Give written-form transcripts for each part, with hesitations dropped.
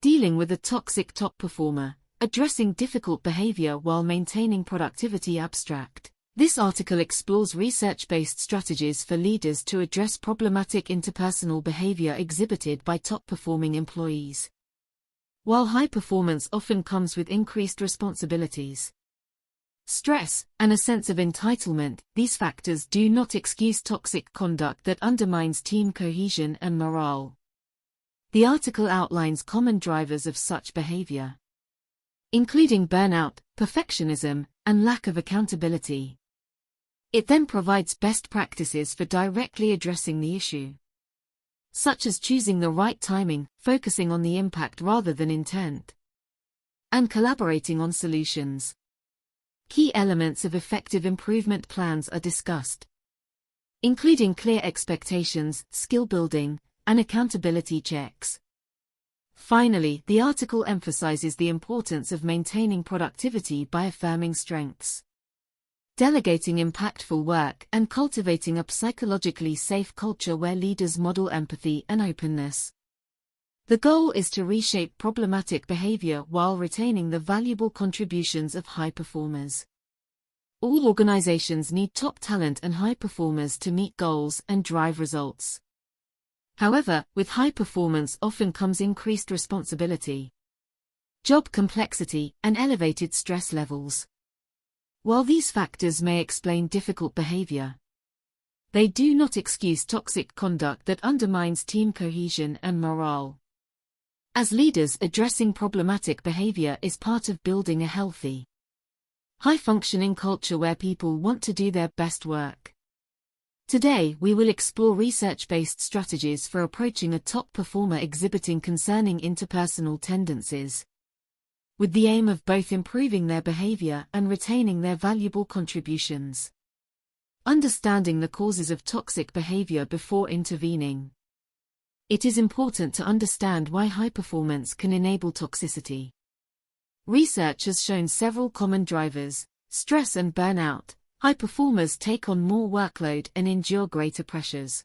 Dealing with a toxic top performer, addressing difficult behavior while maintaining productivity. Abstract. This article explores research-based strategies for leaders to address problematic interpersonal behavior exhibited by top-performing employees. While high performance often comes with increased responsibilities, stress, and a sense of entitlement, these factors do not excuse toxic conduct that undermines team cohesion and morale. The article outlines common drivers of such behavior, including burnout, perfectionism, and lack of accountability. It then provides best practices for directly addressing the issue, such as choosing the right timing, focusing on the impact rather than intent, and collaborating on solutions. Key elements of effective improvement plans are discussed, including clear expectations, skill building, and accountability checks. Finally, the article emphasizes the importance of maintaining productivity by affirming strengths, delegating impactful work, and cultivating a psychologically safe culture where leaders model empathy and openness. The goal is to reshape problematic behavior while retaining the valuable contributions of high performers. All organizations need top talent and high performers to meet goals and drive results. However, with high performance often comes increased responsibility, job complexity, and elevated stress levels. While these factors may explain difficult behavior, they do not excuse toxic conduct that undermines team cohesion and morale. As leaders, addressing problematic behavior is part of building a healthy, high-functioning culture where people want to do their best work. Today, we will explore research-based strategies for approaching a top performer exhibiting concerning interpersonal tendencies, with the aim of both improving their behavior and retaining their valuable contributions. Understanding the causes of toxic behavior before intervening. It is important to understand why high performance can enable toxicity. Research has shown several common drivers: stress and burnout. High performers take on more workload and endure greater pressures.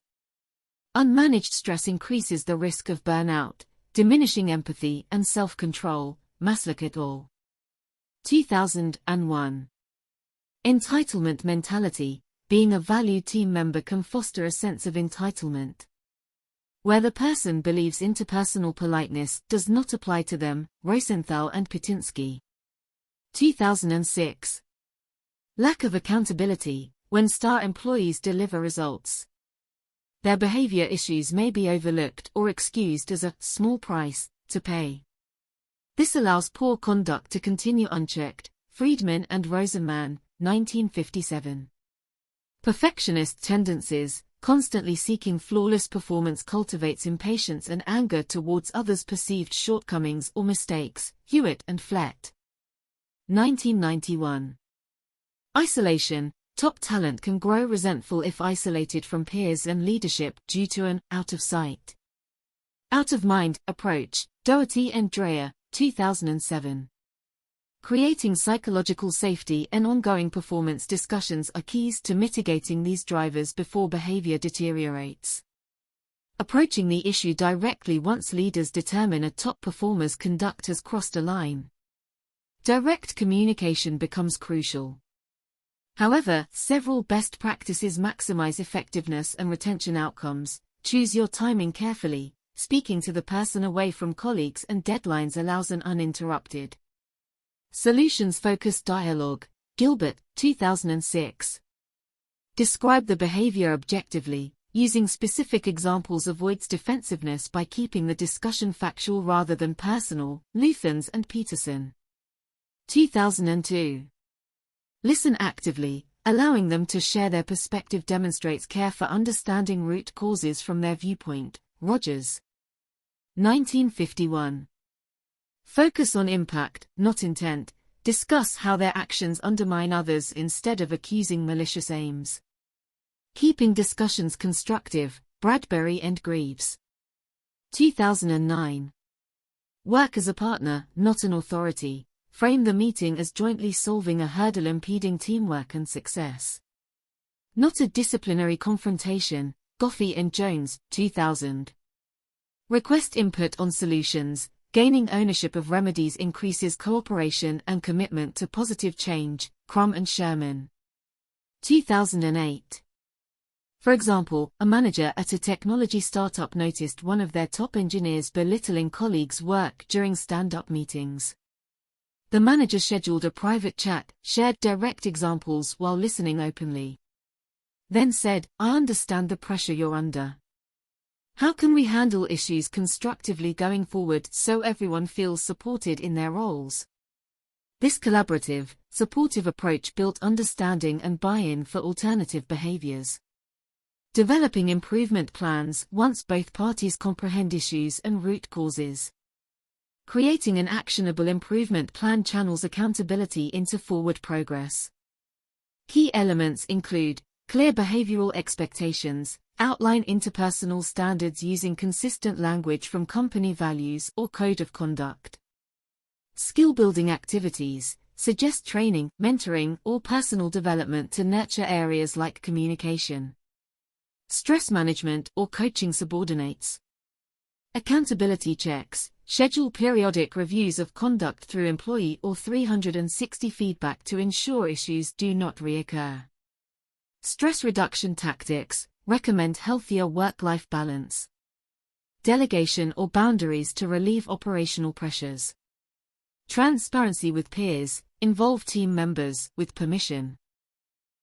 Unmanaged stress increases the risk of burnout, diminishing empathy and self-control. Maslow et al. 2001. Entitlement mentality. Being a valued team member can foster a sense of entitlement, where the person believes interpersonal politeness does not apply to them. Rosenthal and Petinsky. 2006. Lack of accountability. When star employees deliver results, their behavior issues may be overlooked or excused as a small price to pay. This allows poor conduct to continue unchecked. Friedman and Rosenman, 1957. Perfectionist tendencies. Constantly seeking flawless performance cultivates impatience and anger towards others' perceived shortcomings or mistakes. Hewitt and Flett. 1991. Isolation. Top talent can grow resentful if isolated from peers and leadership due to an out-of-sight, out-of-mind approach. Doherty and Dreyer, 2007. Creating psychological safety and ongoing performance discussions are keys to mitigating these drivers before behavior deteriorates. Approaching the issue directly once leaders determine a top performer's conduct has crossed a line. Direct communication becomes crucial. However, several best practices maximize effectiveness and retention outcomes. Choose your timing carefully. Speaking to the person away from colleagues and deadlines allows an uninterrupted, solutions-focused dialogue. Gilbert, 2006. Describe the behavior objectively. Using specific examples avoids defensiveness by keeping the discussion factual rather than personal. Luthans and Peterson. 2002. Listen actively. Allowing them to share their perspective demonstrates care for understanding root causes from their viewpoint. Rogers. 1951. Focus on impact, not intent. Discuss how their actions undermine others instead of accusing malicious aims. Keeping discussions constructive. Bradbury and Greaves. 2009. Work as a partner, not an authority. Frame the meeting as jointly solving a hurdle impeding teamwork and success, not a disciplinary confrontation. Goffey and Jones, 2000. Request input on solutions. Gaining ownership of remedies increases cooperation and commitment to positive change. Crum and Sherman. 2008. For example, a manager at a technology startup noticed one of their top engineers belittling colleagues' work during stand-up meetings. The manager scheduled a private chat, shared direct examples while listening openly. Then said, "I understand the pressure you're under. How can we handle issues constructively going forward so everyone feels supported in their roles?" This collaborative, supportive approach built understanding and buy-in for alternative behaviors. Developing improvement plans once both parties comprehend issues and root causes. Creating an actionable improvement plan channels accountability into forward progress. Key elements include clear behavioral expectations, outline interpersonal standards using consistent language from company values or code of conduct. Skill-building activities, suggest training, mentoring, or personal development to nurture areas like communication. Stress management or coaching subordinates. Accountability checks, schedule periodic reviews of conduct through employee or 360 feedback to ensure issues do not reoccur. Stress reduction tactics, recommend healthier work-life balance. Delegation or boundaries to relieve operational pressures. Transparency with peers, involve team members, with permission,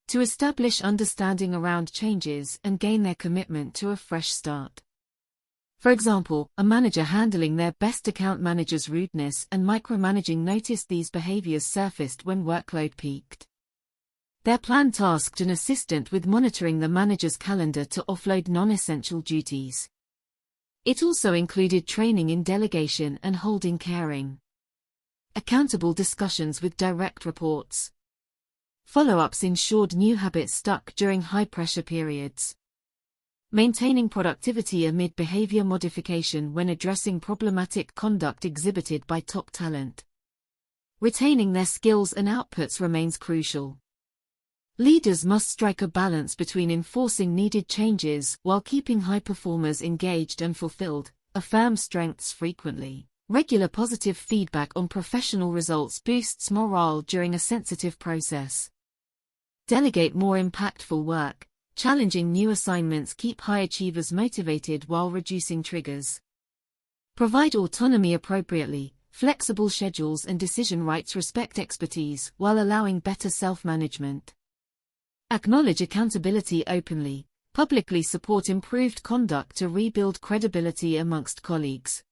to establish understanding around changes and gain their commitment to a fresh start. For example, a manager handling their best account manager's rudeness and micromanaging noticed these behaviors surfaced when workload peaked. Their plan tasked an assistant with monitoring the manager's calendar to offload non-essential duties. It also included training in delegation and holding caring. Accountable discussions with direct reports. Follow-ups ensured new habits stuck during high-pressure periods. Maintaining productivity amid behavior modification when addressing problematic conduct exhibited by top talent. Retaining their skills and outputs remains crucial. Leaders must strike a balance between enforcing needed changes while keeping high performers engaged and fulfilled, affirm strengths frequently. Regular positive feedback on professional results boosts morale during a sensitive process. Delegate more impactful work. Challenging new assignments keep high achievers motivated while reducing triggers. Provide autonomy appropriately. Flexible schedules and decision rights respect expertise while allowing better self-management. Acknowledge accountability openly. Publicly support improved conduct to rebuild credibility amongst colleagues.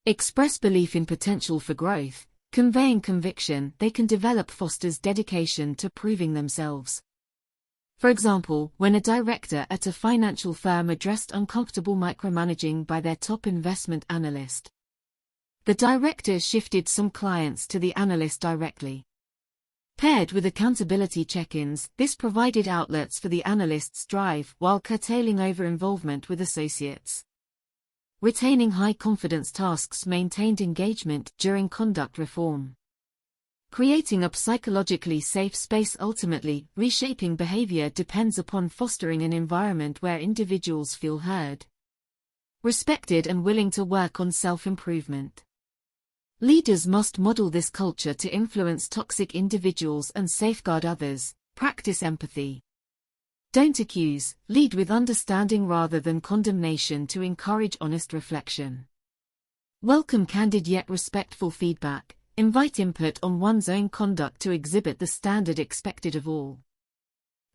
Express belief in potential for growth. Conveying conviction they can develop fosters dedication to proving themselves. For example, when a director at a financial firm addressed uncomfortable micromanaging by their top investment analyst, the director shifted some clients to the analyst directly. Paired with accountability check-ins, this provided outlets for the analyst's drive while curtailing over-involvement with associates. Retaining high-confidence tasks maintained engagement during conduct reform. Creating a psychologically safe space. Ultimately, reshaping behavior depends upon fostering an environment where individuals feel heard, respected and willing to work on self-improvement. Leaders must model this culture to influence toxic individuals and safeguard others. Practice empathy. Don't accuse, lead with understanding rather than condemnation to encourage honest reflection. Welcome candid yet respectful feedback. Invite input on one's own conduct to exhibit the standard expected of all.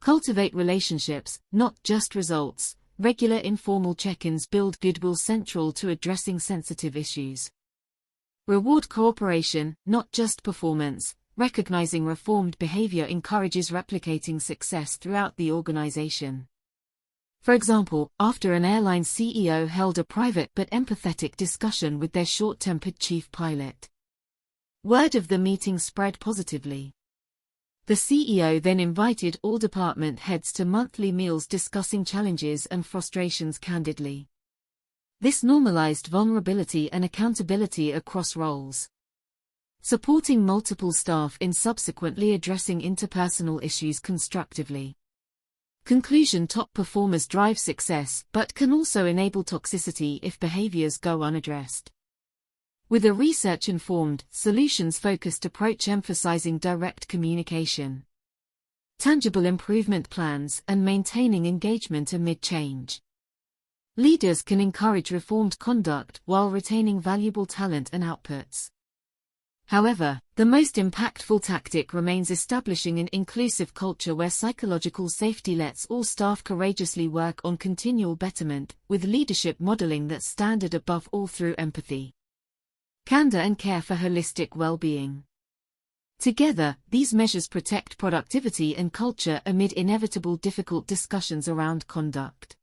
Cultivate relationships, not just results. Regular informal check-ins build goodwill central to addressing sensitive issues. Reward cooperation, not just performance. Recognizing reformed behavior encourages replicating success throughout the organization. For example, after an airline CEO held a private but empathetic discussion with their short-tempered chief pilot, word of the meeting spread positively. The CEO then invited all department heads to monthly meals discussing challenges and frustrations candidly. This normalized vulnerability and accountability across roles. Supporting multiple staff in subsequently addressing interpersonal issues constructively. Conclusion: top performers drive success but can also enable toxicity if behaviors go unaddressed. with a research-informed, solutions-focused approach emphasizing direct communication, tangible improvement plans, and maintaining engagement amid change. Leaders can encourage reformed conduct while retaining valuable talent and outputs. However, the most impactful tactic remains establishing an inclusive culture where psychological safety lets all staff courageously work on continual betterment, with leadership modeling that standard above all through empathy, candor, and care for holistic well-being. Together, these measures protect productivity and culture amid inevitable difficult discussions around conduct.